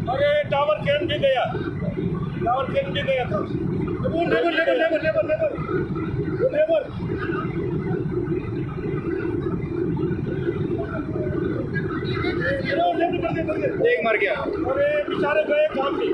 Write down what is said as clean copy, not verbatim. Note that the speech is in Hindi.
अरे टावर कैन भी गया, टावर कैन भी गया था। वो labour labour labour labour labour वो लेबर एक मर गया। अरे बेचारे गए काम पे।